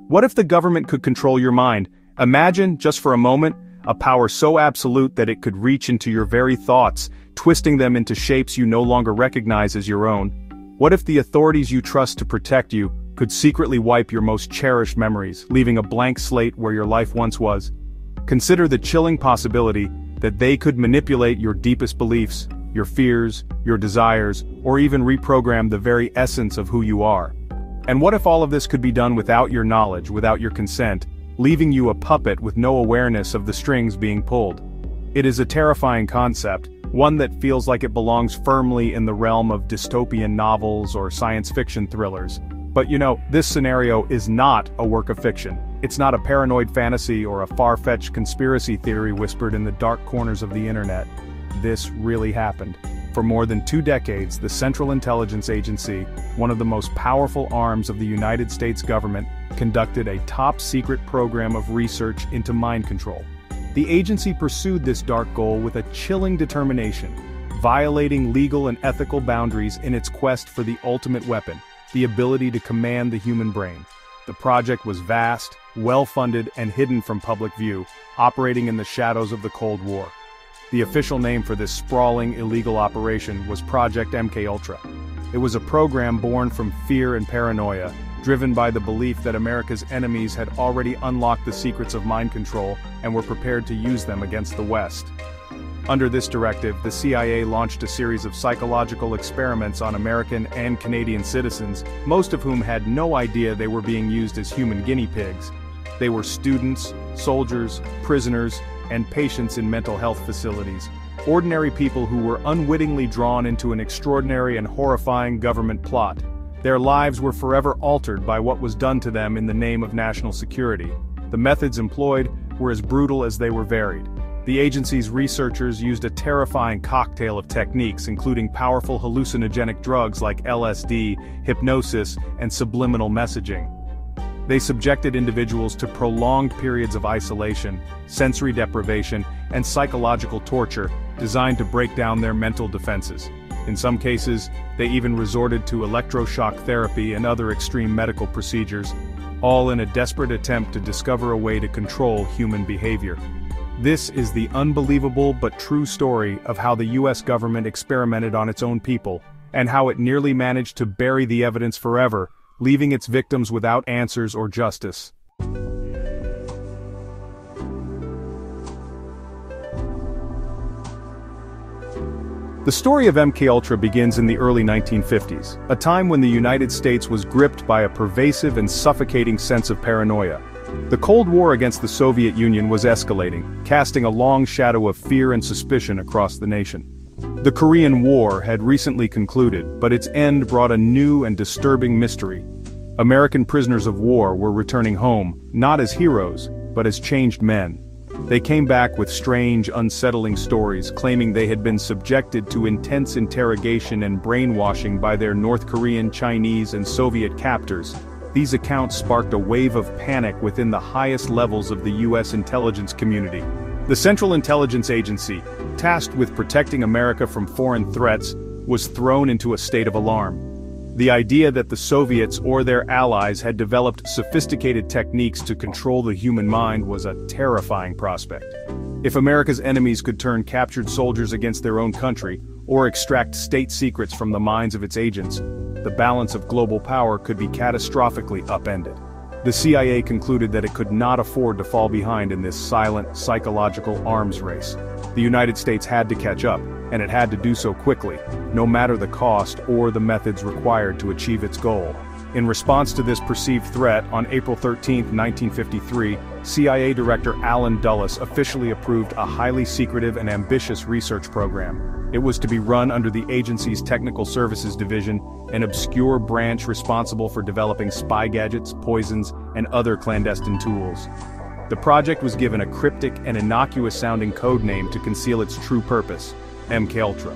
What if the government could control your mind? Imagine, just for a moment, a power so absolute that it could reach into your very thoughts, twisting them into shapes you no longer recognize as your own. What if the authorities you trust to protect you could secretly wipe your most cherished memories, leaving a blank slate where your life once was? Consider the chilling possibility that they could manipulate your deepest beliefs, your fears, your desires, or even reprogram the very essence of who you are. And what if all of this could be done without your knowledge, without your consent, leaving you a puppet with no awareness of the strings being pulled? It is a terrifying concept, one that feels like it belongs firmly in the realm of dystopian novels or science fiction thrillers. But this scenario is not a work of fiction. It's not a paranoid fantasy or a far-fetched conspiracy theory whispered in the dark corners of the internet. This really happened. For more than 2 decades, the Central Intelligence Agency, one of the most powerful arms of the United States government, conducted a top-secret program of research into mind control. The agency pursued this dark goal with a chilling determination, violating legal and ethical boundaries in its quest for the ultimate weapon, the ability to command the human brain. The project was vast, well-funded, and hidden from public view, operating in the shadows of the Cold War. The official name for this sprawling, illegal operation was Project MKUltra. It was a program born from fear and paranoia, driven by the belief that America's enemies had already unlocked the secrets of mind control and were prepared to use them against the West. Under this directive, the CIA launched a series of psychological experiments on American and Canadian citizens, most of whom had no idea they were being used as human guinea pigs. They were students, soldiers, prisoners, and patients in mental health facilities, ordinary people who were unwittingly drawn into an extraordinary and horrifying government plot. Their lives were forever altered by what was done to them in the name of national security. The methods employed were as brutal as they were varied. The agency's researchers used a terrifying cocktail of techniques, including powerful hallucinogenic drugs like LSD, hypnosis, and subliminal messaging. They subjected individuals to prolonged periods of isolation, sensory deprivation, and psychological torture, designed to break down their mental defenses. In some cases, they even resorted to electroshock therapy and other extreme medical procedures, all in a desperate attempt to discover a way to control human behavior. This is the unbelievable but true story of how the US government experimented on its own people, and how it nearly managed to bury the evidence forever, leaving its victims without answers or justice. The story of MKUltra begins in the early 1950s, a time when the United States was gripped by a pervasive and suffocating sense of paranoia. The Cold War against the Soviet Union was escalating, casting a long shadow of fear and suspicion across the nation. The Korean War had recently concluded, but its end brought a new and disturbing mystery. American prisoners of war were returning home, not as heroes, but as changed men. They came back with strange, unsettling stories, claiming they had been subjected to intense interrogation and brainwashing by their North Korean, Chinese, and Soviet captors. These accounts sparked a wave of panic within the highest levels of the U.S. intelligence community. The Central Intelligence Agency, tasked with protecting America from foreign threats, was thrown into a state of alarm. The idea that the Soviets or their allies had developed sophisticated techniques to control the human mind was a terrifying prospect. If America's enemies could turn captured soldiers against their own country, or extract state secrets from the minds of its agents, the balance of global power could be catastrophically upended. The CIA concluded that it could not afford to fall behind in this silent, psychological arms race. The United States had to catch up, and it had to do so quickly, no matter the cost or the methods required to achieve its goal. In response to this perceived threat, on April 13, 1953, CIA Director Allen Dulles officially approved a highly secretive and ambitious research program. It was to be run under the agency's Technical Services Division, an obscure branch responsible for developing spy gadgets, poisons, and other clandestine tools. The project was given a cryptic and innocuous-sounding code name to conceal its true purpose: MKUltra.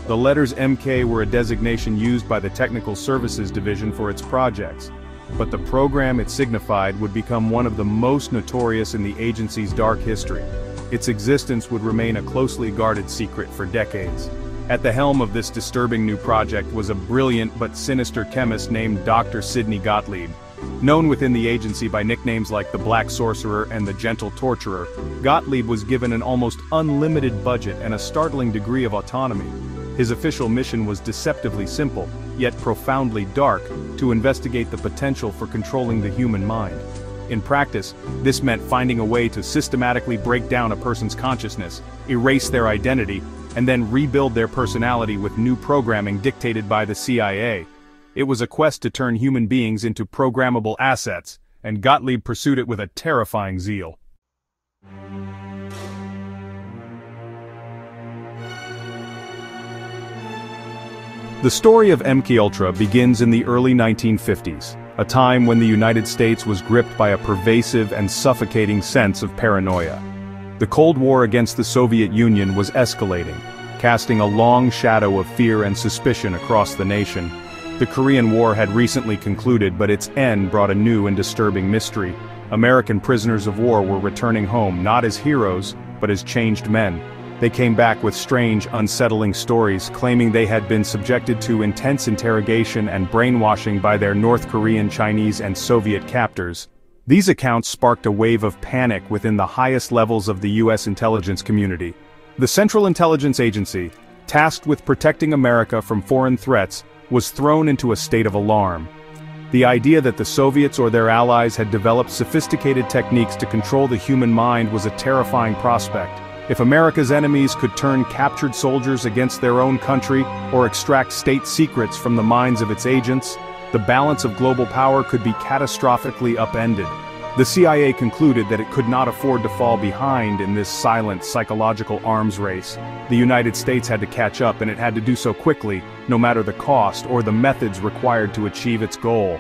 The letters MK were a designation used by the Technical Services Division for its projects, but the program it signified would become one of the most notorious in the agency's dark history. Its existence would remain a closely guarded secret for decades. At the helm of this disturbing new project was a brilliant but sinister chemist named Dr. Sidney Gottlieb, Known within the agency by nicknames like the Black Sorcerer and the Gentle Torturer, Gottlieb was given an almost unlimited budget and a startling degree of autonomy. His official mission was deceptively simple, yet profoundly dark, to investigate the potential for controlling the human mind. In practice, this meant finding a way to systematically break down a person's consciousness, erase their identity, and then rebuild their personality with new programming dictated by the CIA. It was a quest to turn human beings into programmable assets, and Gottlieb pursued it with a terrifying zeal. The story of MKUltra begins in the early 1950s, a time when the United States was gripped by a pervasive and suffocating sense of paranoia. The Cold War against the Soviet Union was escalating, casting a long shadow of fear and suspicion across the nation. The Korean War had recently concluded, but its end brought a new and disturbing mystery. American prisoners of war were returning home not as heroes, but as changed men. They came back with strange, unsettling stories, claiming they had been subjected to intense interrogation and brainwashing by their North Korean, Chinese, and Soviet captors. These accounts sparked a wave of panic within the highest levels of the U.S. intelligence community. The Central Intelligence Agency, tasked with protecting America from foreign threats, was thrown into a state of alarm. The idea that the Soviets or their allies had developed sophisticated techniques to control the human mind was a terrifying prospect. If America's enemies could turn captured soldiers against their own country or extract state secrets from the minds of its agents, the balance of global power could be catastrophically upended. The CIA concluded that it could not afford to fall behind in this silent psychological arms race. The United States had to catch up, and it had to do so quickly, no matter the cost or the methods required to achieve its goal.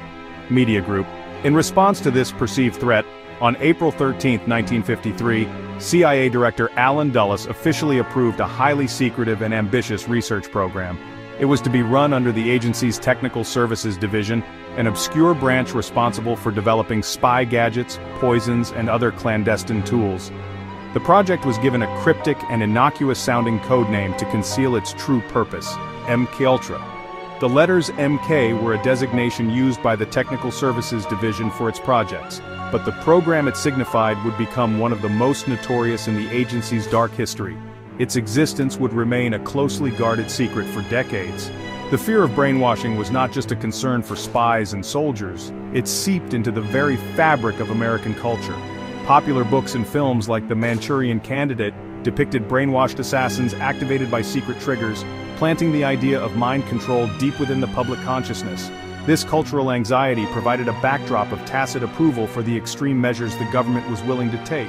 Media Group. In response to this perceived threat, on April 13, 1953, CIA Director Allen Dulles officially approved a highly secretive and ambitious research program. It was to be run under the agency's Technical Services Division, an obscure branch responsible for developing spy gadgets, poisons, and other clandestine tools. The project was given a cryptic and innocuous-sounding code name to conceal its true purpose: MKUltra. The letters MK were a designation used by the Technical Services Division for its projects, but the program it signified would become one of the most notorious in the agency's dark history. Its existence would remain a closely guarded secret for decades. The fear of brainwashing was not just a concern for spies and soldiers, it seeped into the very fabric of American culture. Popular books and films like The Manchurian Candidate depicted brainwashed assassins activated by secret triggers, planting the idea of mind control deep within the public consciousness. This cultural anxiety provided a backdrop of tacit approval for the extreme measures the government was willing to take.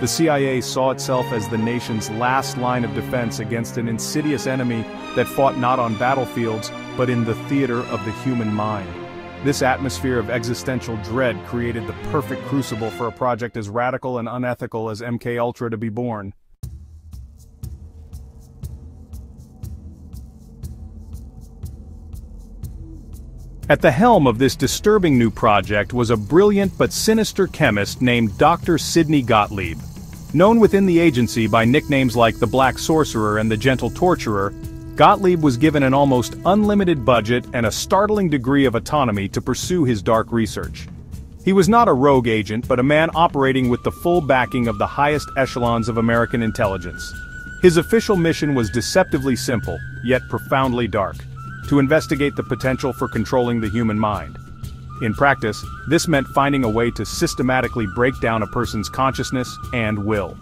The CIA saw itself as the nation's last line of defense against an insidious enemy that fought not on battlefields, but in the theater of the human mind. This atmosphere of existential dread created the perfect crucible for a project as radical and unethical as MKUltra to be born. At the helm of this disturbing new project was a brilliant but sinister chemist named Dr. Sidney Gottlieb. Known within the agency by nicknames like the Black Sorcerer and the Gentle Torturer, Gottlieb was given an almost unlimited budget and a startling degree of autonomy to pursue his dark research. He was not a rogue agent, but a man operating with the full backing of the highest echelons of American intelligence. His official mission was deceptively simple, yet profoundly dark: to investigate the potential for controlling the human mind. In practice, this meant finding a way to systematically break down a person's consciousness and will.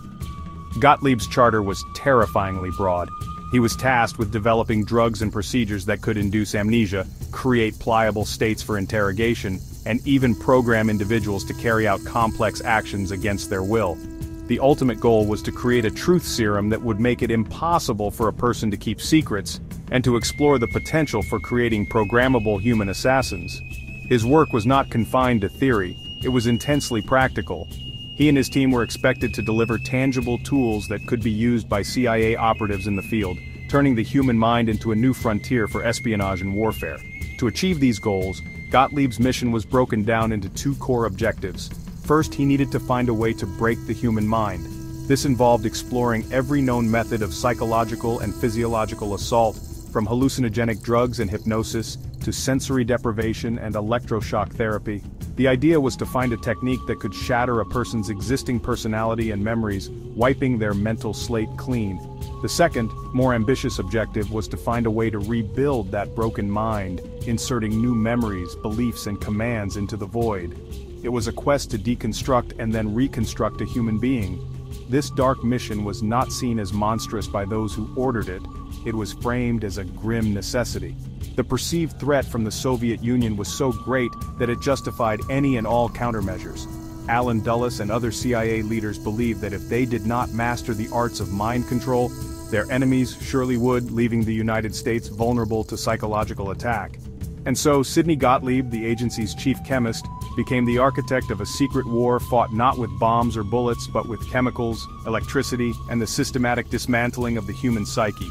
Gottlieb's charter was terrifyingly broad. He was tasked with developing drugs and procedures that could induce amnesia, create pliable states for interrogation, and even program individuals to carry out complex actions against their will. The ultimate goal was to create a truth serum that would make it impossible for a person to keep secrets, and to explore the potential for creating programmable human assassins. His work was not confined to theory, it was intensely practical. He and his team were expected to deliver tangible tools that could be used by CIA operatives in the field, turning the human mind into a new frontier for espionage and warfare. To achieve these goals, Gottlieb's mission was broken down into two core objectives. First, he needed to find a way to break the human mind. This involved exploring every known method of psychological and physiological assault, from hallucinogenic drugs and hypnosis to sensory deprivation and electroshock therapy. The idea was to find a technique that could shatter a person's existing personality and memories, wiping their mental slate clean. The second, more ambitious objective was to find a way to rebuild that broken mind, inserting new memories, beliefs, and commands into the void. It was a quest to deconstruct and then reconstruct a human being. This dark mission was not seen as monstrous by those who ordered it. It was framed as a grim necessity. The perceived threat from the Soviet Union was so great that it justified any and all countermeasures. Allen Dulles and other CIA leaders believed that if they did not master the arts of mind control, their enemies surely would, leaving the United States vulnerable to psychological attack. And so Sidney Gottlieb, the agency's chief chemist, became the architect of a secret war fought not with bombs or bullets but with chemicals, electricity, and the systematic dismantling of the human psyche,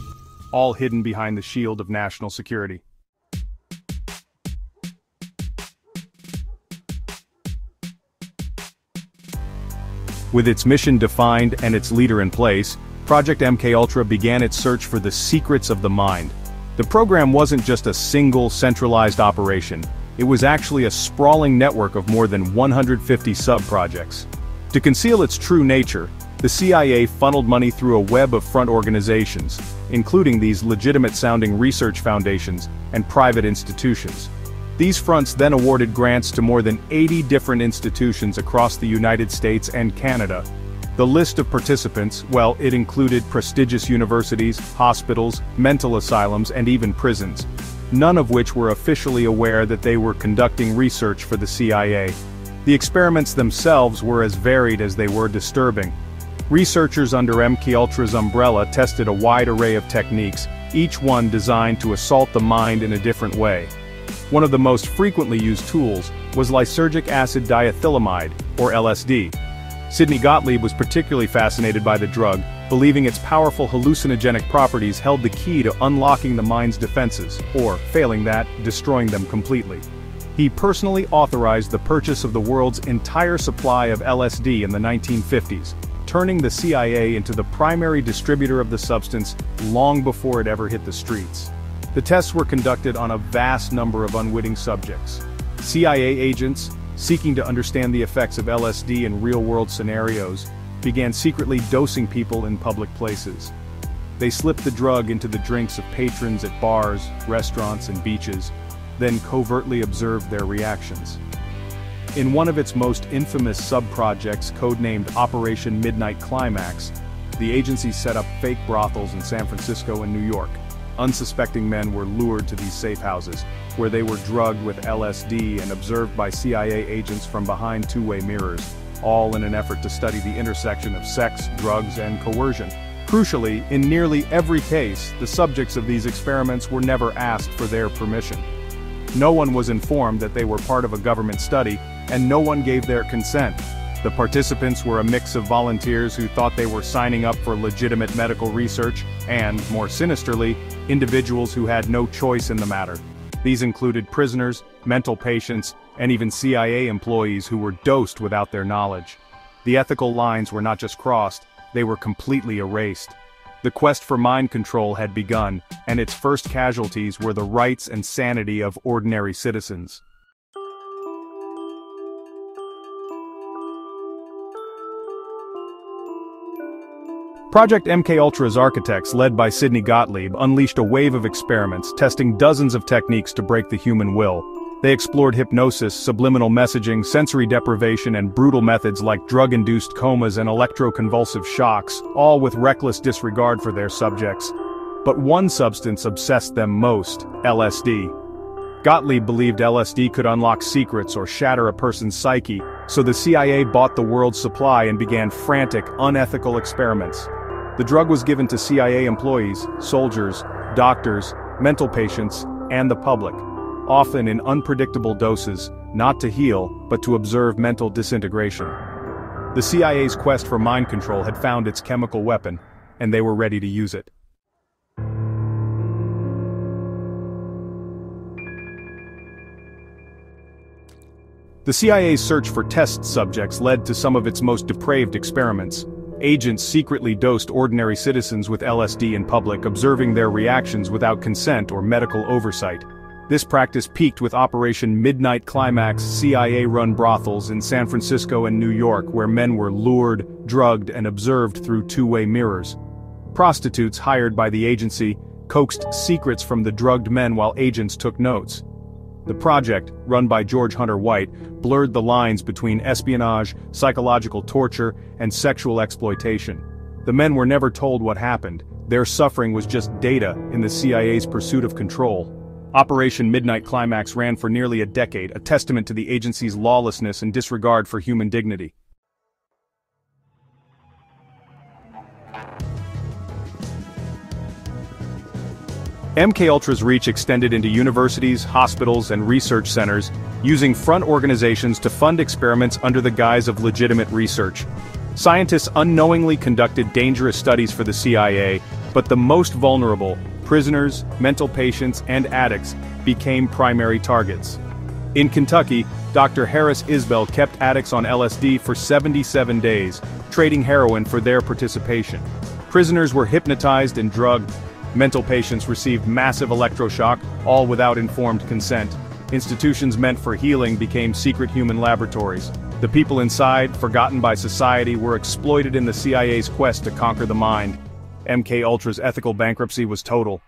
all hidden behind the shield of national security. With its mission defined and its leader in place, Project MKUltra began its search for the secrets of the mind. The program wasn't just a single, centralized operation. It was actually a sprawling network of more than 150 sub-projects. To conceal its true nature, the CIA funneled money through a web of front organizations, including these legitimate-sounding research foundations and private institutions. These fronts then awarded grants to more than 80 different institutions across the United States and Canada. The list of participants, well, it included prestigious universities, hospitals, mental asylums, and even prisons, none of which were officially aware that they were conducting research for the CIA. The experiments themselves were as varied as they were disturbing. Researchers under MKUltra's umbrella tested a wide array of techniques, each one designed to assault the mind in a different way. One of the most frequently used tools was lysergic acid diethylamide, or LSD. Sidney Gottlieb was particularly fascinated by the drug, believing its powerful hallucinogenic properties held the key to unlocking the mind's defenses, or, failing that, destroying them completely. He personally authorized the purchase of the world's entire supply of LSD in the 1950s, turning the CIA into the primary distributor of the substance long before it ever hit the streets. The tests were conducted on a vast number of unwitting subjects. CIA agents, seeking to understand the effects of LSD in real-world scenarios, began secretly dosing people in public places. They slipped the drug into the drinks of patrons at bars, restaurants, and beaches, then covertly observed their reactions. In one of its most infamous sub-projects, codenamed Operation Midnight Climax, the agency set up fake brothels in San Francisco and New York. Unsuspecting men were lured to these safe houses, where they were drugged with LSD and observed by CIA agents from behind two-way mirrors, all in an effort to study the intersection of sex, drugs, and coercion. Crucially, in nearly every case, the subjects of these experiments were never asked for their permission. No one was informed that they were part of a government study, and no one gave their consent. The participants were a mix of volunteers who thought they were signing up for legitimate medical research, and, more sinisterly, individuals who had no choice in the matter. These included prisoners, mental patients, and even CIA employees who were dosed without their knowledge. The ethical lines were not just crossed, they were completely erased. The quest for mind control had begun, and its first casualties were the rights and sanity of ordinary citizens. Project MKUltra's architects, led by Sidney Gottlieb, unleashed a wave of experiments, testing dozens of techniques to break the human will. They explored hypnosis, subliminal messaging, sensory deprivation, and brutal methods like drug-induced comas and electroconvulsive shocks, all with reckless disregard for their subjects. But one substance obsessed them most: LSD. Gottlieb believed LSD could unlock secrets or shatter a person's psyche, so the CIA bought the world's supply and began frantic, unethical experiments. The drug was given to CIA employees, soldiers, doctors, mental patients, and the public, often in unpredictable doses, not to heal, but to observe mental disintegration. The CIA's quest for mind control had found its chemical weapon, and they were ready to use it. The CIA's search for test subjects led to some of its most depraved experiments. Agents secretly dosed ordinary citizens with LSD in public, observing their reactions without consent or medical oversight. This practice peaked with Operation Midnight Climax CIA-run brothels in San Francisco and New York, where men were lured, drugged, and observed through two-way mirrors. Prostitutes hired by the agency coaxed secrets from the drugged men while agents took notes. The project, run by George Hunter White, blurred the lines between espionage, psychological torture, and sexual exploitation. The men were never told what happened. Their suffering was just data in the CIA's pursuit of control. Operation Midnight Climax ran for nearly a decade, a testament to the agency's lawlessness and disregard for human dignity. MKUltra's reach extended into universities, hospitals, and research centers, using front organizations to fund experiments under the guise of legitimate research. Scientists unknowingly conducted dangerous studies for the CIA, but the most vulnerable, prisoners, mental patients, and addicts, became primary targets. In Kentucky, Dr. Harris Isbell kept addicts on LSD for 77 days, trading heroin for their participation. Prisoners were hypnotized and drugged. Mental patients received massive electroshock, all without informed consent. Institutions meant for healing became secret human laboratories. The people inside, forgotten by society, were exploited in the CIA's quest to conquer the mind. MKUltra's ethical bankruptcy was total.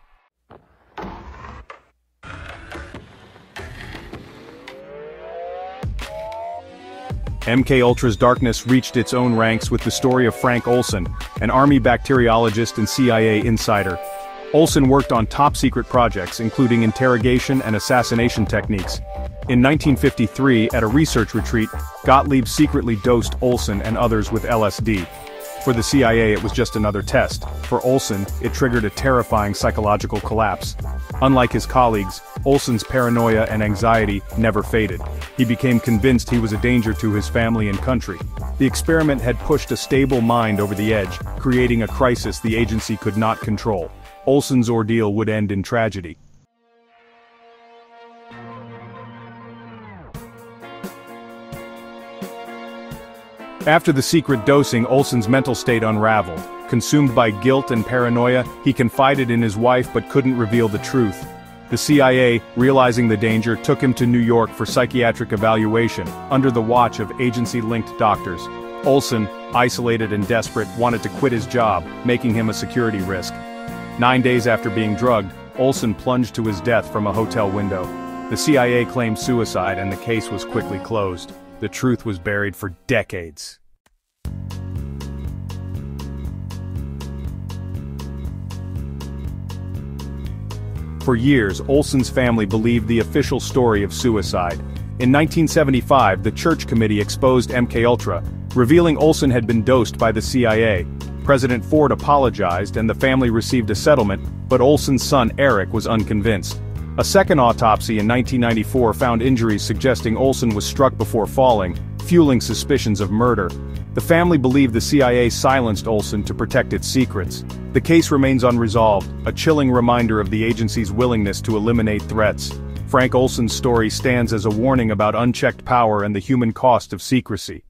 MKUltra's darkness reached its own ranks with the story of Frank Olson, an army bacteriologist and CIA insider. Olson worked on top-secret projects, including interrogation and assassination techniques. In 1953, at a research retreat, Gottlieb secretly dosed Olson and others with LSD. For the CIA, it was just another test. For Olson, it triggered a terrifying psychological collapse. Unlike his colleagues, Olson's paranoia and anxiety never faded. He became convinced he was a danger to his family and country. The experiment had pushed a stable mind over the edge, creating a crisis the agency could not control. Olson's ordeal would end in tragedy. After the secret dosing, Olson's mental state unraveled. Consumed by guilt and paranoia, he confided in his wife but couldn't reveal the truth. The CIA, realizing the danger, took him to New York for psychiatric evaluation, under the watch of agency-linked doctors. Olson, isolated and desperate, wanted to quit his job, making him a security risk. 9 days after being drugged, Olson plunged to his death from a hotel window. The CIA claimed suicide and the case was quickly closed. The truth was buried for decades. For years, Olson's family believed the official story of suicide. In 1975, the Church Committee exposed MKUltra, revealing Olson had been dosed by the CIA. President Ford apologized and the family received a settlement, but Olson's son Eric was unconvinced. A second autopsy in 1994 found injuries suggesting Olson was struck before falling, fueling suspicions of murder. The family believed the CIA silenced Olson to protect its secrets. The case remains unresolved, a chilling reminder of the agency's willingness to eliminate threats. Frank Olson's story stands as a warning about unchecked power and the human cost of secrecy.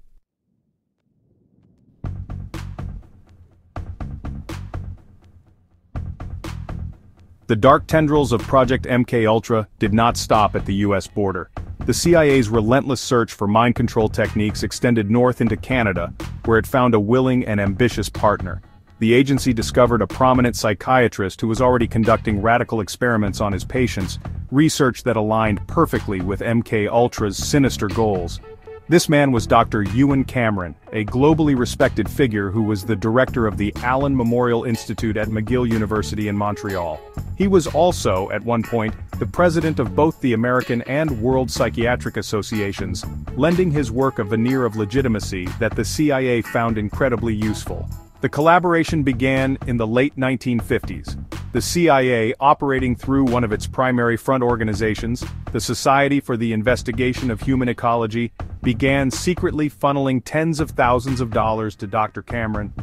The dark tendrils of Project MKUltra did not stop at the US border. The CIA's relentless search for mind control techniques extended north into Canada, where it found a willing and ambitious partner. The agency discovered a prominent psychiatrist who was already conducting radical experiments on his patients, research that aligned perfectly with MKUltra's sinister goals. This man was Dr. Ewan Cameron, a globally respected figure who was the director of the Allen Memorial Institute at McGill University in Montreal. He was also, at one point, the president of both the American and World Psychiatric Associations, lending his work a veneer of legitimacy that the CIA found incredibly useful. The collaboration began in the late 1950s. The CIA, operating through one of its primary front organizations, the Society for the Investigation of Human Ecology, began secretly funneling tens of thousands of dollars to Dr. Cameron.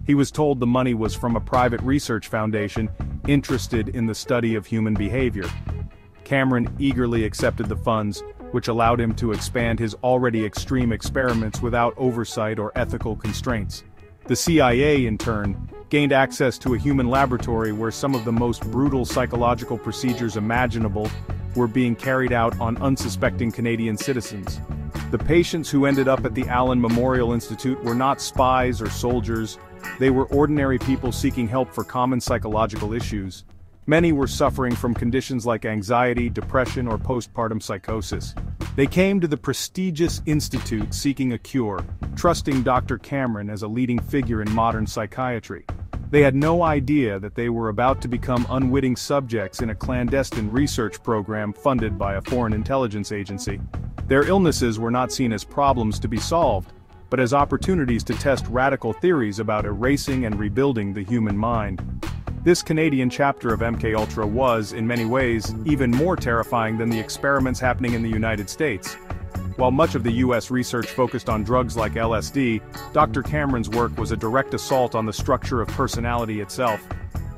He was told the money was from a private research foundation interested in the study of human behavior. Cameron eagerly accepted the funds, which allowed him to expand his already extreme experiments without oversight or ethical constraints. The CIA, in turn, gained access to a human laboratory where some of the most brutal psychological procedures imaginable were being carried out on unsuspecting Canadian citizens. The patients who ended up at the Allen Memorial Institute were not spies or soldiers. They were ordinary people seeking help for common psychological issues. Many were suffering from conditions like anxiety, depression, or postpartum psychosis. They came to the prestigious institute seeking a cure, trusting Dr. Cameron as a leading figure in modern psychiatry. They had no idea that they were about to become unwitting subjects in a clandestine research program funded by a foreign intelligence agency. Their illnesses were not seen as problems to be solved, but as opportunities to test radical theories about erasing and rebuilding the human mind. This Canadian chapter of MKUltra was, in many ways, even more terrifying than the experiments happening in the United States. While much of the US research focused on drugs like LSD, Dr. Cameron's work was a direct assault on the structure of personality itself.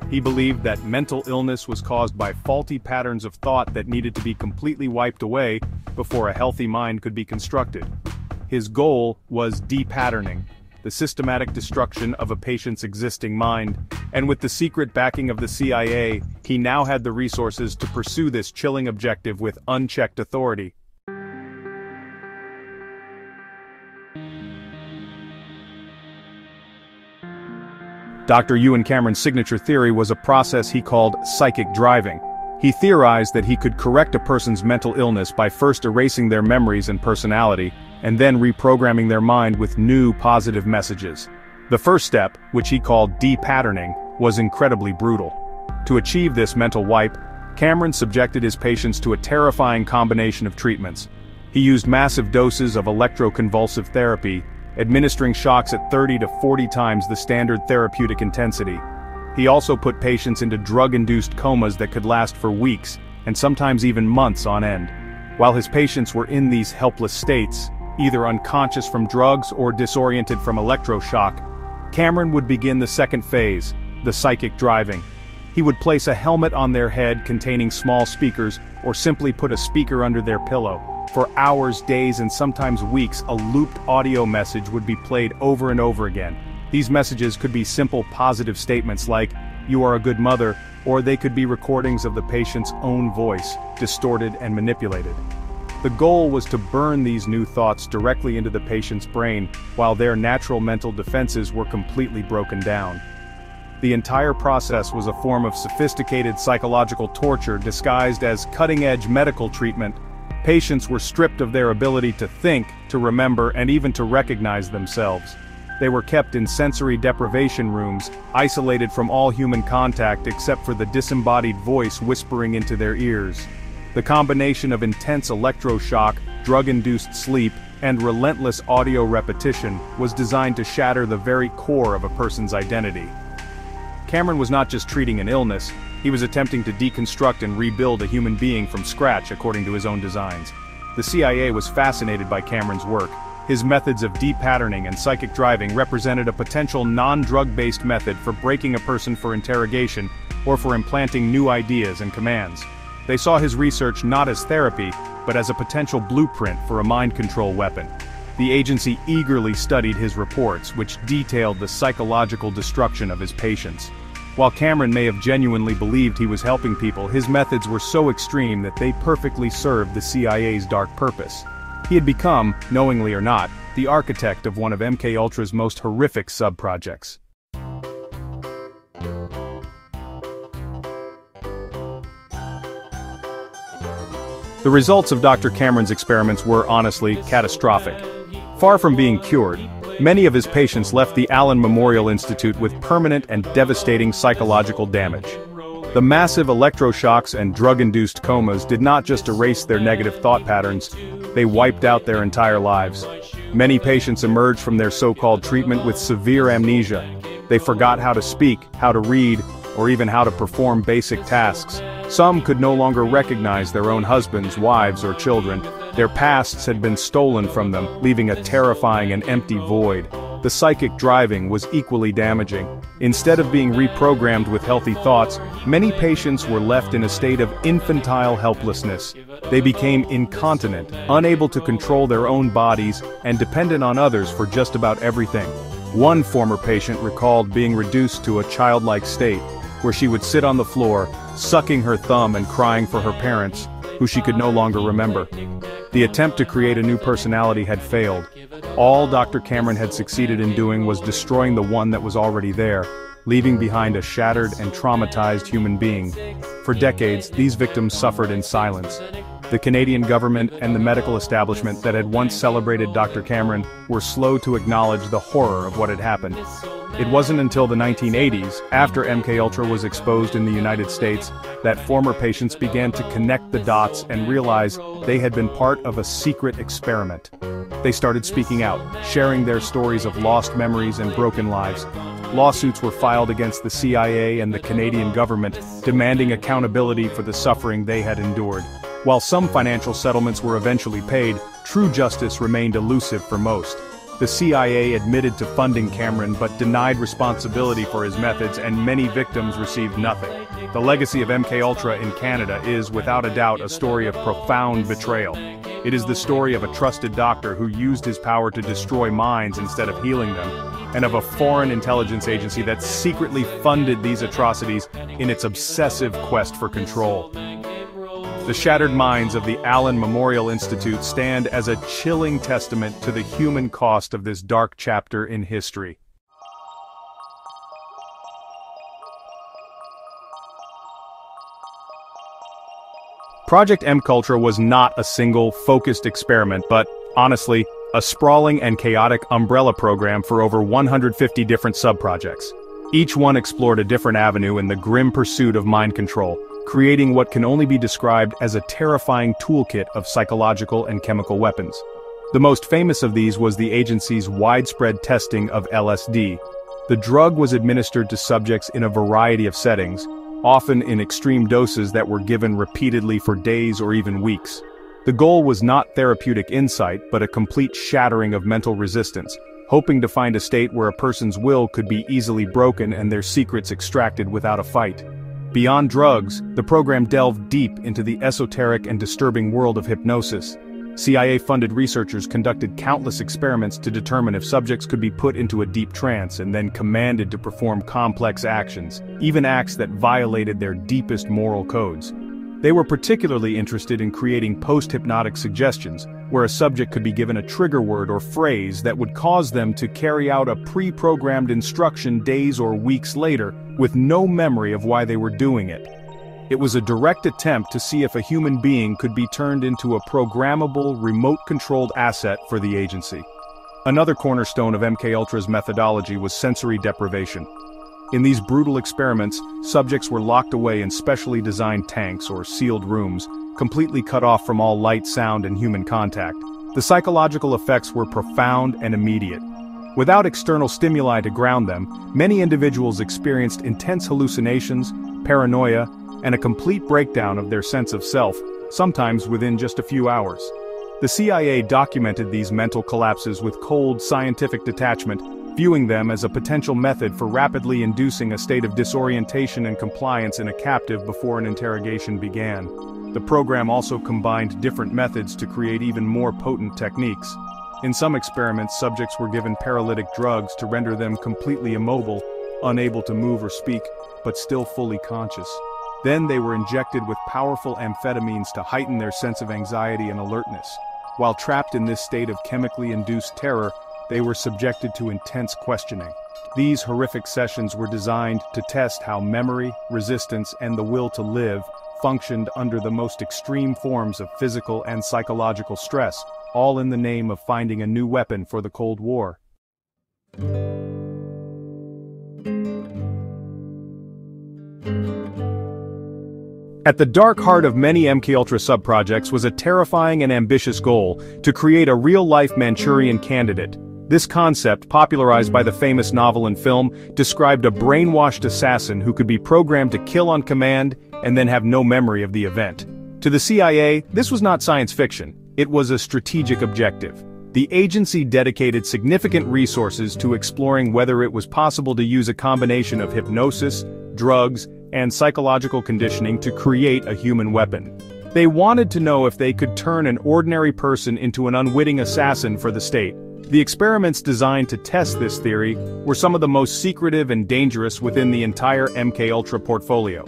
He believed that mental illness was caused by faulty patterns of thought that needed to be completely wiped away before a healthy mind could be constructed. His goal was de-patterning, the systematic destruction of a patient's existing mind, and with the secret backing of the CIA, he now had the resources to pursue this chilling objective with unchecked authority. Dr. Ewan Cameron's signature theory was a process he called psychic driving. He theorized that he could correct a person's mental illness by first erasing their memories and personality, and then reprogramming their mind with new positive messages. The first step, which he called de-patterning, was incredibly brutal. To achieve this mental wipe, Cameron subjected his patients to a terrifying combination of treatments. He used massive doses of electroconvulsive therapy, administering shocks at 30 to 40 times the standard therapeutic intensity. He also put patients into drug-induced comas that could last for weeks, and sometimes even months on end. While his patients were in these helpless states, either unconscious from drugs or disoriented from electroshock, Cameron would begin the second phase, the psychic driving. He would place a helmet on their head containing small speakers, or simply put a speaker under their pillow. For hours, days, and sometimes weeks, a looped audio message would be played over and over again. These messages could be simple positive statements like, "You are a good mother," or they could be recordings of the patient's own voice, distorted and manipulated. The goal was to burn these new thoughts directly into the patient's brain, while their natural mental defenses were completely broken down. The entire process was a form of sophisticated psychological torture disguised as cutting-edge medical treatment. Patients were stripped of their ability to think, to remember, and even to recognize themselves. They were kept in sensory deprivation rooms, isolated from all human contact except for the disembodied voice whispering into their ears. The combination of intense electroshock, drug-induced sleep, and relentless audio repetition was designed to shatter the very core of a person's identity. Cameron was not just treating an illness, he was attempting to deconstruct and rebuild a human being from scratch according to his own designs. The CIA was fascinated by Cameron's work. His methods of de-patterning and psychic driving represented a potential non-drug-based method for breaking a person for interrogation or for implanting new ideas and commands. They saw his research not as therapy, but as a potential blueprint for a mind control weapon. The agency eagerly studied his reports, which detailed the psychological destruction of his patients. While Cameron may have genuinely believed he was helping people, his methods were so extreme that they perfectly served the CIA's dark purpose. He had become, knowingly or not, the architect of one of MKUltra's most horrific sub-projects. The results of Dr. Cameron's experiments were, honestly, catastrophic. Far from being cured, many of his patients left the Allen Memorial Institute with permanent and devastating psychological damage. The massive electroshocks and drug-induced comas did not just erase their negative thought patterns, they wiped out their entire lives. Many patients emerged from their so-called treatment with severe amnesia. They forgot how to speak, how to read, or even how to perform basic tasks. Some could no longer recognize their own husbands, wives, or children. Their pasts had been stolen from them, leaving a terrifying and empty void. The psychic driving was equally damaging. Instead of being reprogrammed with healthy thoughts, many patients were left in a state of infantile helplessness. They became incontinent, unable to control their own bodies, and dependent on others for just about everything. One former patient recalled being reduced to a childlike state, where she would sit on the floor, sucking her thumb and crying for her parents, who she could no longer remember. The attempt to create a new personality had failed. All Dr. Cameron had succeeded in doing was destroying the one that was already there, leaving behind a shattered and traumatized human being. For decades, these victims suffered in silence. The Canadian government and the medical establishment that had once celebrated Dr. Cameron were slow to acknowledge the horror of what had happened. It wasn't until the 1980s, after MKUltra was exposed in the United States, that former patients began to connect the dots and realize they had been part of a secret experiment. They started speaking out, sharing their stories of lost memories and broken lives. Lawsuits were filed against the CIA and the Canadian government, demanding accountability for the suffering they had endured. While some financial settlements were eventually paid, true justice remained elusive for most. The CIA admitted to funding Cameron but denied responsibility for his methods, and many victims received nothing. The legacy of MKUltra in Canada is, without a doubt, a story of profound betrayal. It is the story of a trusted doctor who used his power to destroy minds instead of healing them, and of a foreign intelligence agency that secretly funded these atrocities in its obsessive quest for control. The shattered minds of the Allen Memorial Institute stand as a chilling testament to the human cost of this dark chapter in history. Project MKUltra was not a single, focused experiment, but, honestly, a sprawling and chaotic umbrella program for over 150 different sub-projects. Each one explored a different avenue in the grim pursuit of mind control, creating what can only be described as a terrifying toolkit of psychological and chemical weapons. The most famous of these was the agency's widespread testing of LSD. The drug was administered to subjects in a variety of settings, often in extreme doses that were given repeatedly for days or even weeks. The goal was not therapeutic insight, but a complete shattering of mental resistance, hoping to find a state where a person's will could be easily broken and their secrets extracted without a fight. Beyond drugs, the program delved deep into the esoteric and disturbing world of hypnosis. CIA-funded researchers conducted countless experiments to determine if subjects could be put into a deep trance and then commanded to perform complex actions, even acts that violated their deepest moral codes. They were particularly interested in creating post-hypnotic suggestions, where a subject could be given a trigger word or phrase that would cause them to carry out a pre-programmed instruction days or weeks later, with no memory of why they were doing it. It was a direct attempt to see if a human being could be turned into a programmable, remote-controlled asset for the agency. Another cornerstone of MKUltra's methodology was sensory deprivation. In these brutal experiments, subjects were locked away in specially designed tanks or sealed rooms, completely cut off from all light, sound, and human contact. The psychological effects were profound and immediate. Without external stimuli to ground them, many individuals experienced intense hallucinations, paranoia, and a complete breakdown of their sense of self, sometimes within just a few hours. The CIA documented these mental collapses with cold, scientific detachment, viewing them as a potential method for rapidly inducing a state of disorientation and compliance in a captive before an interrogation began. The program also combined different methods to create even more potent techniques. In some experiments, subjects were given paralytic drugs to render them completely immobile, unable to move or speak, but still fully conscious. Then they were injected with powerful amphetamines to heighten their sense of anxiety and alertness. While trapped in this state of chemically induced terror, they were subjected to intense questioning. These horrific sessions were designed to test how memory, resistance, and the will to live functioned under the most extreme forms of physical and psychological stress, all in the name of finding a new weapon for the Cold War. At the dark heart of many MKUltra sub-projects was a terrifying and ambitious goal: to create a real-life Manchurian candidate. This concept, popularized by the famous novel and film, described a brainwashed assassin who could be programmed to kill on command and then have no memory of the event. To the CIA, this was not science fiction. It was a strategic objective. The agency dedicated significant resources to exploring whether it was possible to use a combination of hypnosis, drugs, and psychological conditioning to create a human weapon. They wanted to know if they could turn an ordinary person into an unwitting assassin for the state. The experiments designed to test this theory were some of the most secretive and dangerous within the entire MKUltra portfolio.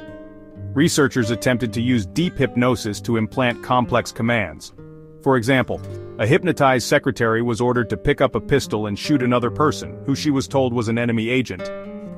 researchers attempted to use deep hypnosis to implant complex commands. For example, a hypnotized secretary was ordered to pick up a pistol and shoot another person, who she was told was an enemy agent.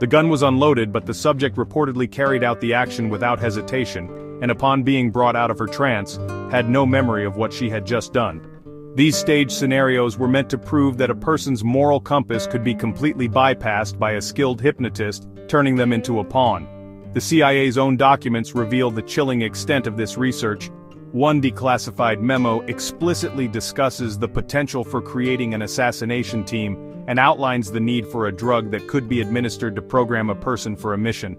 The gun was unloaded, but the subject reportedly carried out the action without hesitation, and upon being brought out of her trance, had no memory of what she had just done. These staged scenarios were meant to prove that a person's moral compass could be completely bypassed by a skilled hypnotist, turning them into a pawn. The CIA's own documents reveal the chilling extent of this research. One declassified memo explicitly discusses the potential for creating an assassination team and outlines the need for a drug that could be administered to program a person for a mission.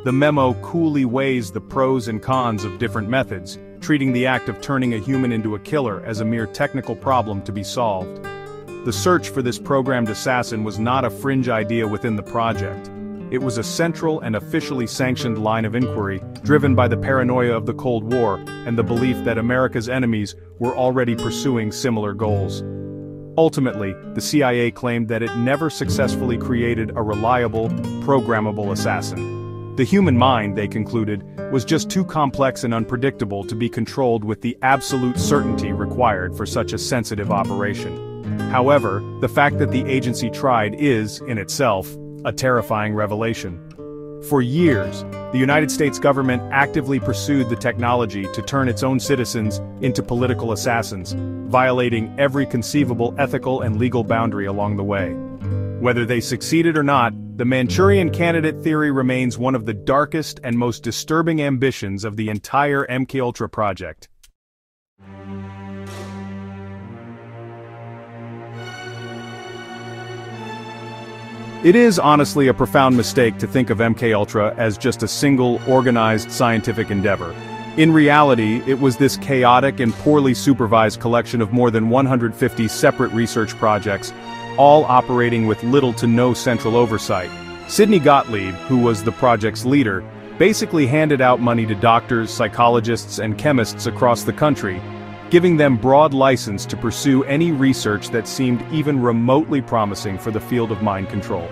The memo coolly weighs the pros and cons of different methods, treating the act of turning a human into a killer as a mere technical problem to be solved. The search for this programmed assassin was not a fringe idea within the project. It was a central and officially sanctioned line of inquiry, driven by the paranoia of the Cold War and the belief that America's enemies were already pursuing similar goals. Ultimately, the CIA claimed that it never successfully created a reliable, programmable assassin. The human mind, they concluded, was just too complex and unpredictable to be controlled with the absolute certainty required for such a sensitive operation. However, the fact that the agency tried is, in itself, a terrifying revelation. For years, the United States government actively pursued the technology to turn its own citizens into political assassins, violating every conceivable ethical and legal boundary along the way. Whether they succeeded or not, the Manchurian Candidate theory remains one of the darkest and most disturbing ambitions of the entire MKUltra project. It is honestly a profound mistake to think of MKUltra as just a single, organized scientific endeavor. In reality, it was this chaotic and poorly supervised collection of more than 150 separate research projects, all operating with little to no central oversight. Sidney Gottlieb, who was the project's leader, basically handed out money to doctors, psychologists, and chemists across the country, giving them broad license to pursue any research that seemed even remotely promising for the field of mind control.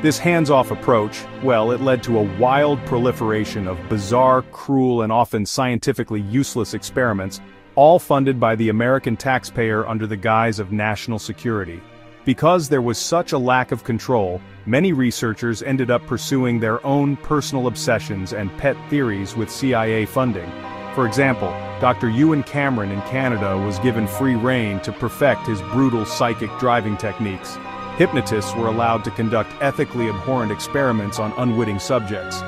This hands-off approach, well, it led to a wild proliferation of bizarre, cruel, and often scientifically useless experiments, all funded by the American taxpayer under the guise of national security. Because there was such a lack of control, many researchers ended up pursuing their own personal obsessions and pet theories with CIA funding. For example, Dr. Ewan Cameron in Canada was given free rein to perfect his brutal psychic driving techniques. Hypnotists were allowed to conduct ethically abhorrent experiments on unwitting subjects.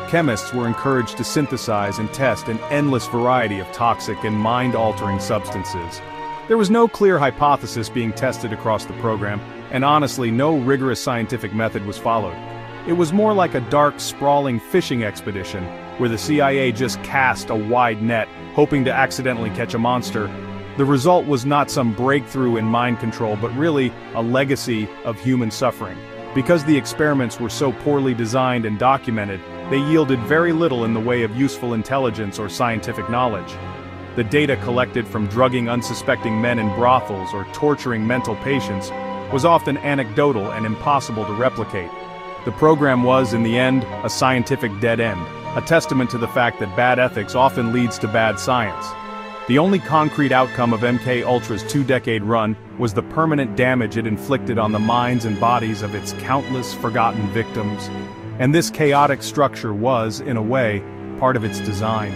Chemists were encouraged to synthesize and test an endless variety of toxic and mind-altering substances. There was no clear hypothesis being tested across the program, and honestly, no rigorous scientific method was followed. It was more like a dark, sprawling fishing expedition, where the CIA just cast a wide net, hoping to accidentally catch a monster. The result was not some breakthrough in mind control, but really a legacy of human suffering. Because the experiments were so poorly designed and documented, they yielded very little in the way of useful intelligence or scientific knowledge. The data collected from drugging unsuspecting men in brothels or torturing mental patients was often anecdotal and impossible to replicate. The program was, in the end, a scientific dead end, a testament to the fact that bad ethics often leads to bad science. The only concrete outcome of MKUltra's two-decade run was the permanent damage it inflicted on the minds and bodies of its countless forgotten victims. And this chaotic structure was, in a way, part of its design.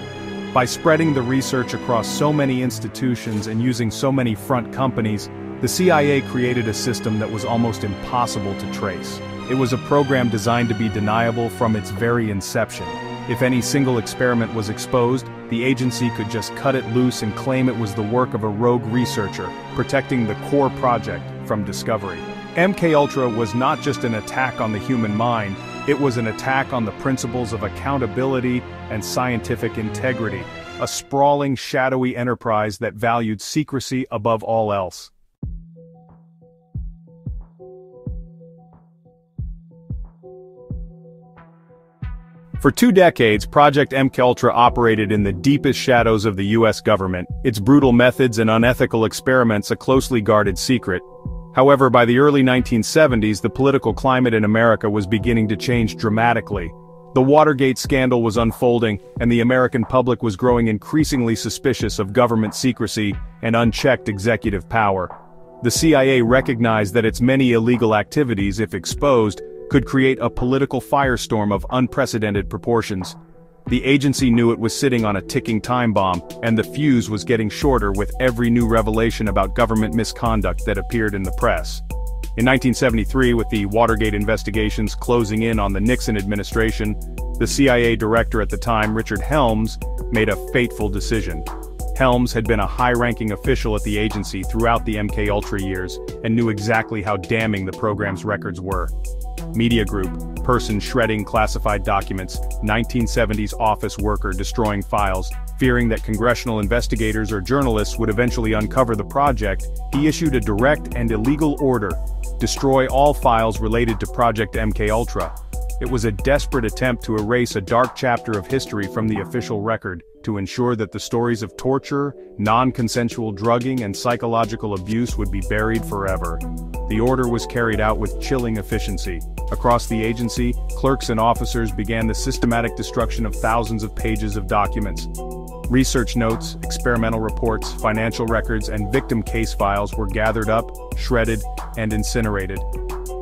By spreading the research across so many institutions and using so many front companies, the CIA created a system that was almost impossible to trace. It was a program designed to be deniable from its very inception. If any single experiment was exposed, the agency could just cut it loose and claim it was the work of a rogue researcher, protecting the core project from discovery. MKUltra was not just an attack on the human mind, it was an attack on the principles of accountability and scientific integrity, a sprawling, shadowy enterprise that valued secrecy above all else. For 2 decades, Project MKUltra operated in the deepest shadows of the US government, its brutal methods and unethical experiments a closely guarded secret. However, by the early 1970s, the political climate in America was beginning to change dramatically. The Watergate scandal was unfolding, and the American public was growing increasingly suspicious of government secrecy and unchecked executive power. The CIA recognized that its many illegal activities, if exposed, could create a political firestorm of unprecedented proportions. The agency knew it was sitting on a ticking time bomb, and the fuse was getting shorter with every new revelation about government misconduct that appeared in the press. In 1973, with the Watergate investigations closing in on the Nixon administration, the CIA director at the time, Richard Helms, made a fateful decision. Helms had been a high-ranking official at the agency throughout the MKUltra years and knew exactly how damning the program's records were. Media group, person shredding classified documents, 1970s office worker destroying files. Fearing that congressional investigators or journalists would eventually uncover the project, he issued a direct and illegal order: destroy all files related to Project MKUltra. It was a desperate attempt to erase a dark chapter of history from the official record, to ensure that the stories of torture, non-consensual drugging and psychological abuse would be buried forever. The order was carried out with chilling efficiency. Across the agency, clerks and officers began the systematic destruction of thousands of pages of documents. Research notes, experimental reports, financial records, and victim case files were gathered up, shredded, and incinerated.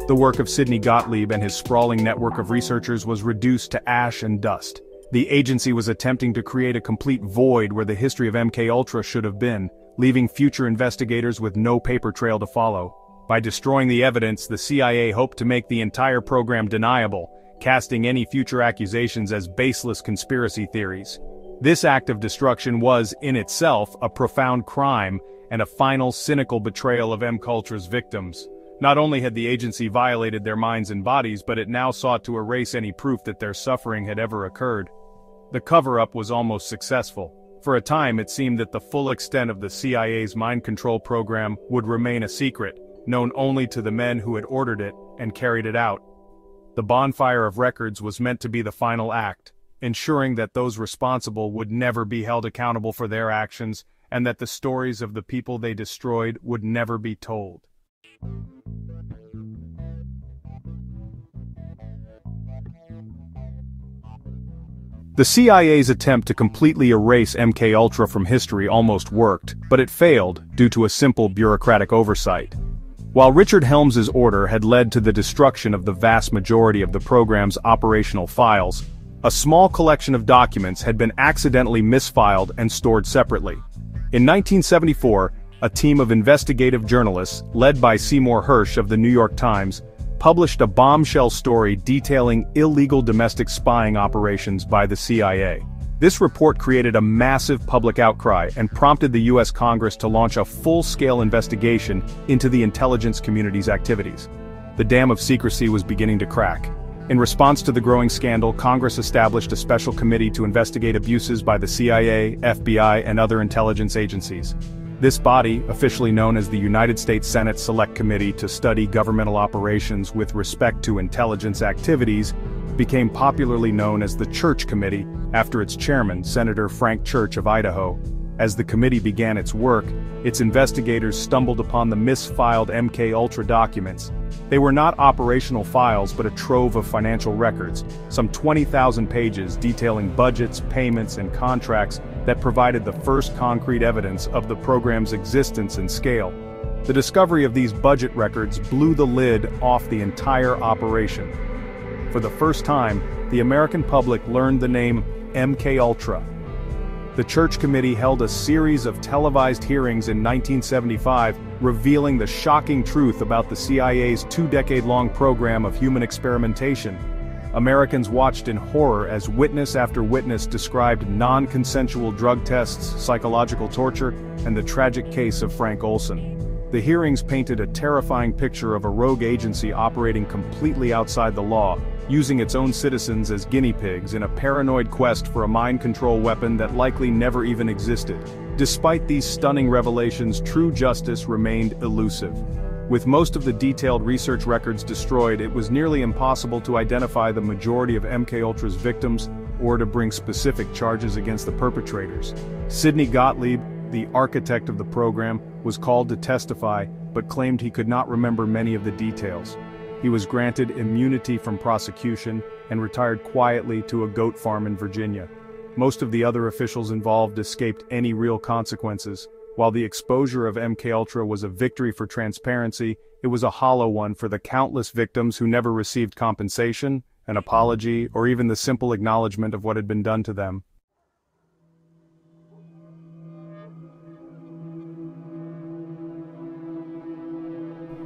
The work of Sidney Gottlieb and his sprawling network of researchers was reduced to ash and dust. The agency was attempting to create a complete void where the history of MKUltra should have been, leaving future investigators with no paper trail to follow. By destroying the evidence, the CIA hoped to make the entire program deniable, casting any future accusations as baseless conspiracy theories. This act of destruction was, in itself, a profound crime and a final cynical betrayal of MKUltra's victims. Not only had the agency violated their minds and bodies, but it now sought to erase any proof that their suffering had ever occurred. The cover-up was almost successful. For a time it seemed that the full extent of the CIA's mind control program would remain a secret, known only to the men who had ordered it and carried it out. The bonfire of records was meant to be the final act, ensuring that those responsible would never be held accountable for their actions, and that the stories of the people they destroyed would never be told. The CIA's attempt to completely erase MKUltra from history almost worked, but it failed due to a simple bureaucratic oversight. While Richard Helms's order had led to the destruction of the vast majority of the program's operational files, a small collection of documents had been accidentally misfiled and stored separately. In 1974, a team of investigative journalists, led by Seymour Hersh of the New York Times, published a bombshell story detailing illegal domestic spying operations by the CIA. This report created a massive public outcry and prompted the U.S. Congress to launch a full-scale investigation into the intelligence community's activities. The dam of secrecy was beginning to crack. In response to the growing scandal, Congress established a special committee to investigate abuses by the CIA, FBI, and other intelligence agencies. This body, officially known as the United States Senate Select Committee to Study Governmental Operations with Respect to Intelligence Activities, became popularly known as the Church Committee, after its chairman, Senator Frank Church of Idaho. As the committee began its work, its investigators stumbled upon the misfiled MKUltra documents. They were not operational files but a trove of financial records, some 20,000 pages detailing budgets, payments, and contracts that provided the first concrete evidence of the program's existence and scale. The discovery of these budget records blew the lid off the entire operation. For the first time, the American public learned the name MKUltra. The Church Committee held a series of televised hearings in 1975, revealing the shocking truth about the CIA's two-decade-long program of human experimentation. Americans watched in horror as witness after witness described non-consensual drug tests, psychological torture, and the tragic case of Frank Olson. The hearings painted a terrifying picture of a rogue agency operating completely outside the law, using its own citizens as guinea pigs in a paranoid quest for a mind control weapon that likely never even existed. Despite these stunning revelations, true justice remained elusive. With most of the detailed research records destroyed, it was nearly impossible to identify the majority of MKUltra's victims or to bring specific charges against the perpetrators. Sidney Gottlieb, the architect of the program, was called to testify, but claimed he could not remember many of the details. He was granted immunity from prosecution, and retired quietly to a goat farm in Virginia. Most of the other officials involved escaped any real consequences. While the exposure of MKUltra was a victory for transparency, it was a hollow one for the countless victims who never received compensation, an apology, or even the simple acknowledgement of what had been done to them.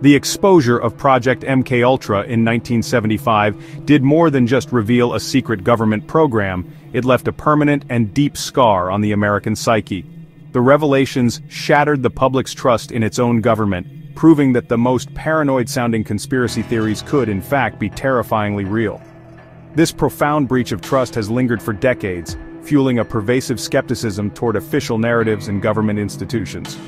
The exposure of Project MKUltra in 1975 did more than just reveal a secret government program, it left a permanent and deep scar on the American psyche. The revelations shattered the public's trust in its own government, proving that the most paranoid-sounding conspiracy theories could, in fact, be terrifyingly real. This profound breach of trust has lingered for decades, fueling a pervasive skepticism toward official narratives and government institutions.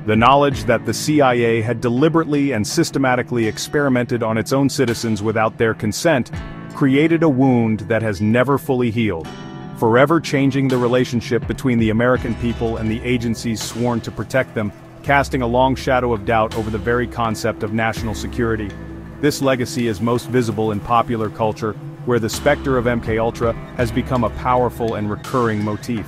The knowledge that the CIA had deliberately and systematically experimented on its own citizens without their consent created a wound that has never fully healed, forever changing the relationship between the American people and the agencies sworn to protect them, casting a long shadow of doubt over the very concept of national security. This legacy is most visible in popular culture, where the specter of MKUltra has become a powerful and recurring motif.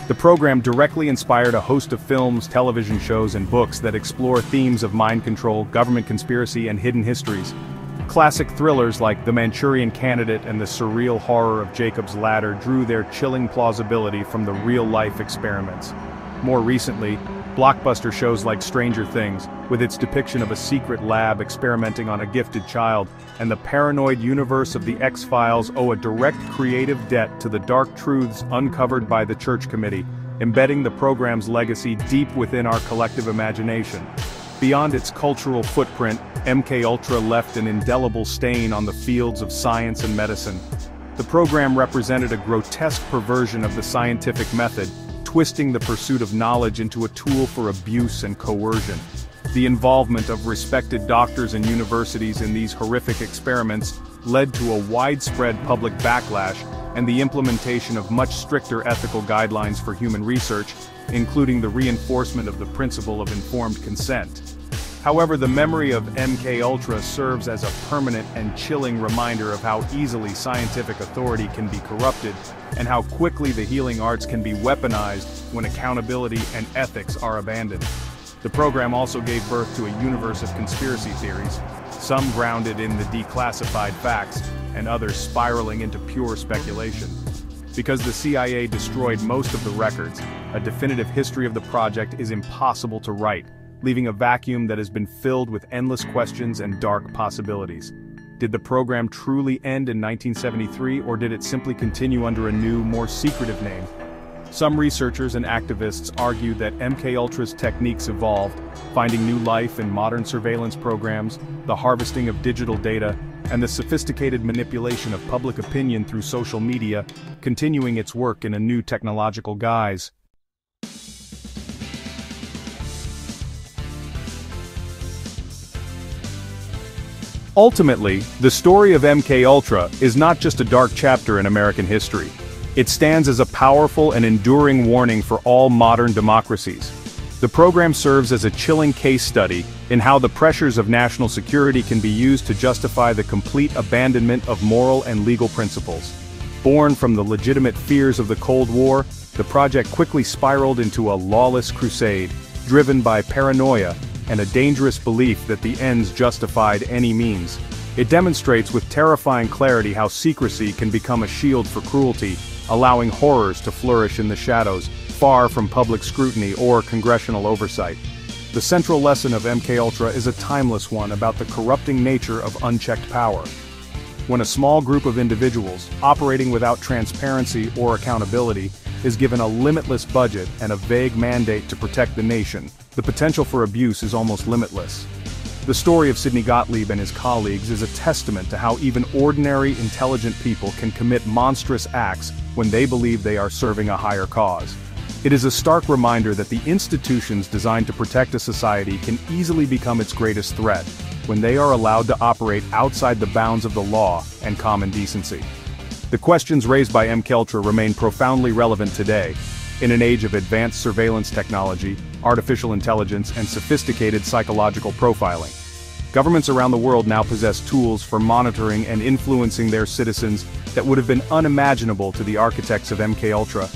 The program directly inspired a host of films, television shows, and books that explore themes of mind control, government conspiracy, and hidden histories. Classic thrillers like The Manchurian Candidate and the surreal horror of Jacob's Ladder drew their chilling plausibility from the real-life experiments. More recently, blockbuster shows like Stranger Things, with its depiction of a secret lab experimenting on a gifted child, and the paranoid universe of The X-Files owe a direct creative debt to the dark truths uncovered by the Church Committee, embedding the program's legacy deep within our collective imagination. Beyond its cultural footprint, MKUltra left an indelible stain on the fields of science and medicine. The program represented a grotesque perversion of the scientific method, twisting the pursuit of knowledge into a tool for abuse and coercion. The involvement of respected doctors and universities in these horrific experiments led to a widespread public backlash and the implementation of much stricter ethical guidelines for human research, including the reinforcement of the principle of informed consent. However, the memory of MKUltra serves as a permanent and chilling reminder of how easily scientific authority can be corrupted, and how quickly the healing arts can be weaponized when accountability and ethics are abandoned. The program also gave birth to a universe of conspiracy theories, some grounded in the declassified facts, and others spiraling into pure speculation. Because the CIA destroyed most of the records, a definitive history of the project is impossible to write, leaving a vacuum that has been filled with endless questions and dark possibilities. Did the program truly end in 1973, or did it simply continue under a new, more secretive name? Some researchers and activists argue that MKUltra's techniques evolved, finding new life in modern surveillance programs, the harvesting of digital data, and the sophisticated manipulation of public opinion through social media, continuing its work in a new technological guise. Ultimately, the story of MKUltra is not just a dark chapter in American history. It stands as a powerful and enduring warning for all modern democracies. The program serves as a chilling case study in how the pressures of national security can be used to justify the complete abandonment of moral and legal principles. Born from the legitimate fears of the Cold War, the project quickly spiraled into a lawless crusade, driven by paranoia and a dangerous belief that the ends justified any means. It demonstrates with terrifying clarity how secrecy can become a shield for cruelty, allowing horrors to flourish in the shadows, far from public scrutiny or congressional oversight. The central lesson of MKUltra is a timeless one about the corrupting nature of unchecked power. When a small group of individuals, operating without transparency or accountability, is given a limitless budget and a vague mandate to protect the nation, the potential for abuse is almost limitless. The story of Sidney Gottlieb and his colleagues is a testament to how even ordinary, intelligent people can commit monstrous acts when they believe they are serving a higher cause. It is a stark reminder that the institutions designed to protect a society can easily become its greatest threat when they are allowed to operate outside the bounds of the law and common decency. The questions raised by MKUltra remain profoundly relevant today, in an age of advanced surveillance technology, artificial intelligence, and sophisticated psychological profiling. Governments around the world now possess tools for monitoring and influencing their citizens that would have been unimaginable to the architects of MKUltra.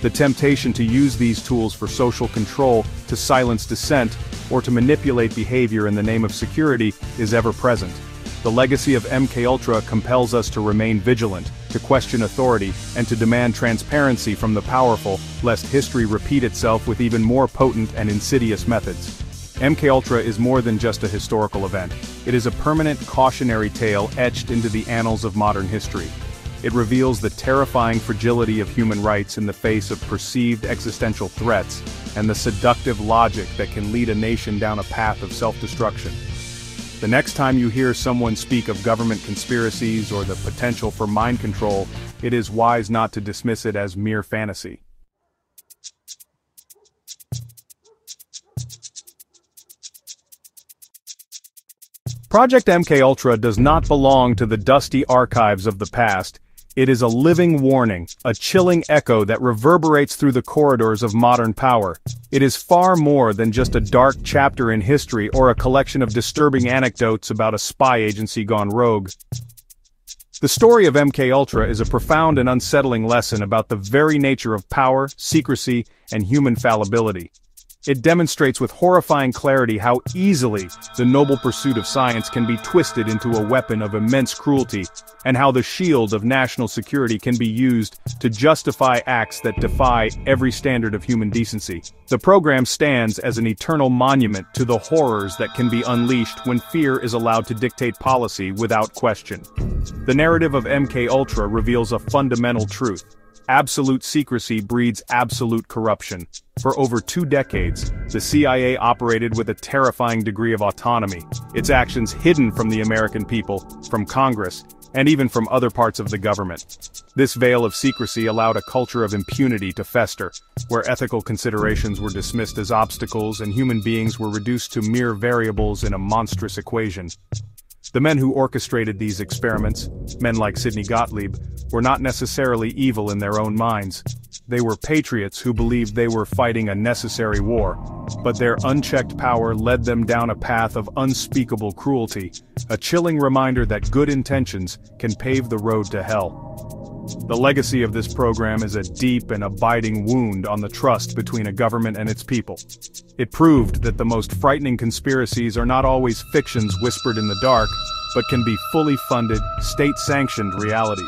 The temptation to use these tools for social control, to silence dissent, or to manipulate behavior in the name of security is ever present. The legacy of MKUltra compels us to remain vigilant, to question authority, and to demand transparency from the powerful, lest history repeat itself with even more potent and insidious methods. MKUltra is more than just a historical event. It is a permanent cautionary tale etched into the annals of modern history. It reveals the terrifying fragility of human rights in the face of perceived existential threats, and the seductive logic that can lead a nation down a path of self-destruction. The next time you hear someone speak of government conspiracies or the potential for mind control, it is wise not to dismiss it as mere fantasy. Project MKUltra does not belong to the dusty archives of the past. It is a living warning, a chilling echo that reverberates through the corridors of modern power. It is far more than just a dark chapter in history or a collection of disturbing anecdotes about a spy agency gone rogue. The story of MKUltra is a profound and unsettling lesson about the very nature of power, secrecy, and human fallibility. It demonstrates with horrifying clarity how easily the noble pursuit of science can be twisted into a weapon of immense cruelty, and how the shield of national security can be used to justify acts that defy every standard of human decency. The program stands as an eternal monument to the horrors that can be unleashed when fear is allowed to dictate policy without question. The narrative of MKUltra reveals a fundamental truth. Absolute secrecy breeds absolute corruption. For over 2 decades, the CIA operated with a terrifying degree of autonomy, its actions hidden from the American people, from Congress, and even from other parts of the government. This veil of secrecy allowed a culture of impunity to fester, where ethical considerations were dismissed as obstacles and human beings were reduced to mere variables in a monstrous equation. The men who orchestrated these experiments, men like Sidney Gottlieb, were not necessarily evil in their own minds. They were patriots who believed they were fighting a necessary war, but their unchecked power led them down a path of unspeakable cruelty, a chilling reminder that good intentions can pave the road to hell. The legacy of this program is a deep and abiding wound on the trust between a government and its people. It proved that the most frightening conspiracies are not always fictions whispered in the dark, but can be fully funded, state-sanctioned realities.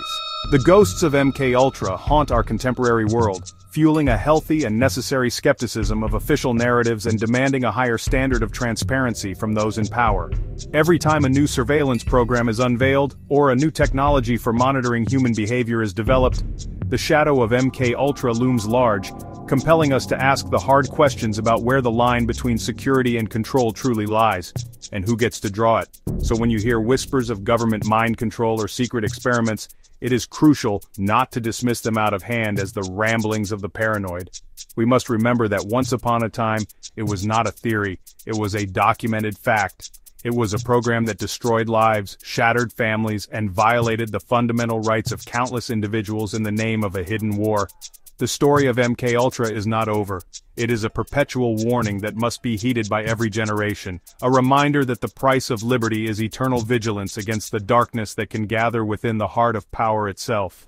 The ghosts of MKUltra haunt our contemporary world, fueling a healthy and necessary skepticism of official narratives and demanding a higher standard of transparency from those in power. Every time a new surveillance program is unveiled, or a new technology for monitoring human behavior is developed, the shadow of MKUltra looms large, compelling us to ask the hard questions about where the line between security and control truly lies, and who gets to draw it. So when you hear whispers of government mind control or secret experiments, it is crucial not to dismiss them out of hand as the ramblings of the paranoid. We must remember that once upon a time, it was not a theory, it was a documented fact. It was a program that destroyed lives, shattered families, and violated the fundamental rights of countless individuals in the name of a hidden war. The story of MKUltra is not over. It is a perpetual warning that must be heeded by every generation, a reminder that the price of liberty is eternal vigilance against the darkness that can gather within the heart of power itself.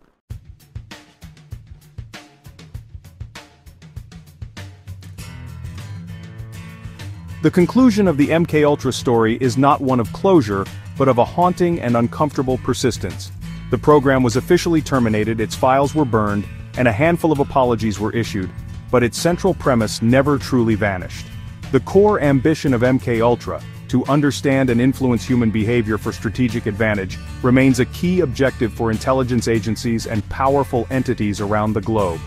The conclusion of the MKUltra story is not one of closure, but of a haunting and uncomfortable persistence. The program was officially terminated, its files were burned, and a handful of apologies were issued, but its central premise never truly vanished. The core ambition of MKUltra, to understand and influence human behavior for strategic advantage, remains a key objective for intelligence agencies and powerful entities around the globe.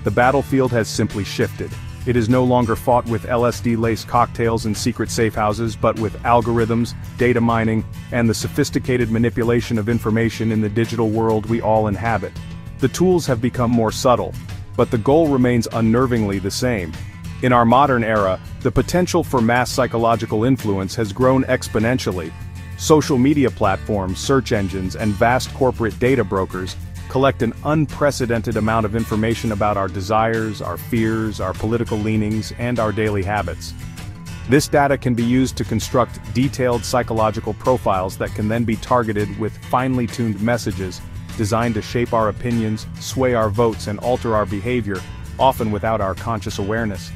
The battlefield has simply shifted. It is no longer fought with LSD-laced cocktails and secret safe houses, but with algorithms, data mining, and the sophisticated manipulation of information in the digital world we all inhabit. The tools have become more subtle, but the goal remains unnervingly the same. In our modern era, the potential for mass psychological influence has grown exponentially. Social media platforms, search engines, and vast corporate data brokers collect an unprecedented amount of information about our desires, our fears, our political leanings, and our daily habits. This data can be used to construct detailed psychological profiles that can then be targeted with finely tuned messages designed to shape our opinions, sway our votes, and alter our behavior, often without our conscious awareness.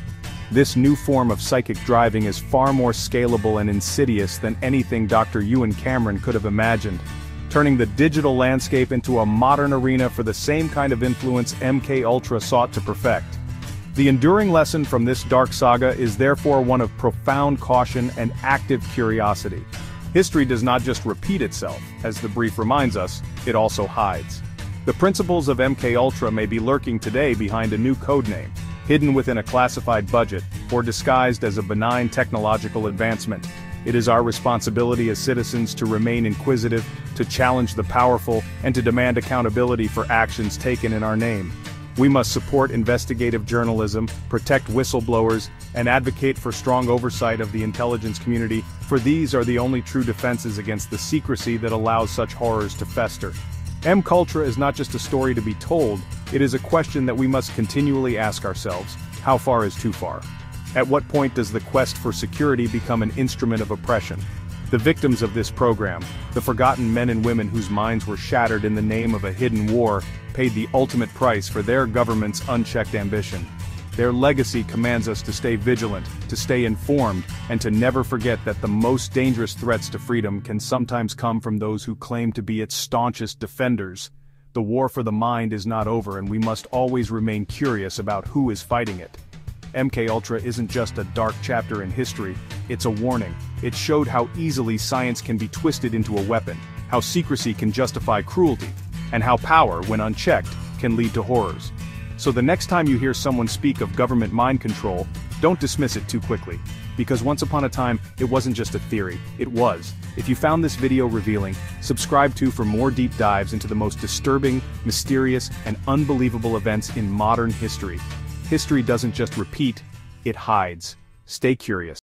This new form of psychic driving is far more scalable and insidious than anything Dr. Ewan Cameron could have imagined, turning the digital landscape into a modern arena for the same kind of influence MKUltra sought to perfect. The enduring lesson from this dark saga is therefore one of profound caution and active curiosity. History does not just repeat itself, as the brief reminds us, it also hides. The principles of MKUltra may be lurking today behind a new codename, hidden within a classified budget, or disguised as a benign technological advancement. It is our responsibility as citizens to remain inquisitive, to challenge the powerful, and to demand accountability for actions taken in our name. We must support investigative journalism, protect whistleblowers, and advocate for strong oversight of the intelligence community, for these are the only true defenses against the secrecy that allows such horrors to fester. MKUltra is not just a story to be told, it is a question that we must continually ask ourselves: how far is too far? At what point does the quest for security become an instrument of oppression? The victims of this program, the forgotten men and women whose minds were shattered in the name of a hidden war, paid the ultimate price for their government's unchecked ambition. Their legacy commands us to stay vigilant, to stay informed, and to never forget that the most dangerous threats to freedom can sometimes come from those who claim to be its staunchest defenders. The war for the mind is not over, and we must always remain curious about who is fighting it. MKUltra isn't just a dark chapter in history, it's a warning. It showed how easily science can be twisted into a weapon, how secrecy can justify cruelty, and how power, when unchecked, can lead to horrors. So the next time you hear someone speak of government mind control, don't dismiss it too quickly. Because once upon a time, it wasn't just a theory, it was. If you found this video revealing, subscribe for more deep dives into the most disturbing, mysterious, and unbelievable events in modern history. History doesn't just repeat, it hides. Stay curious.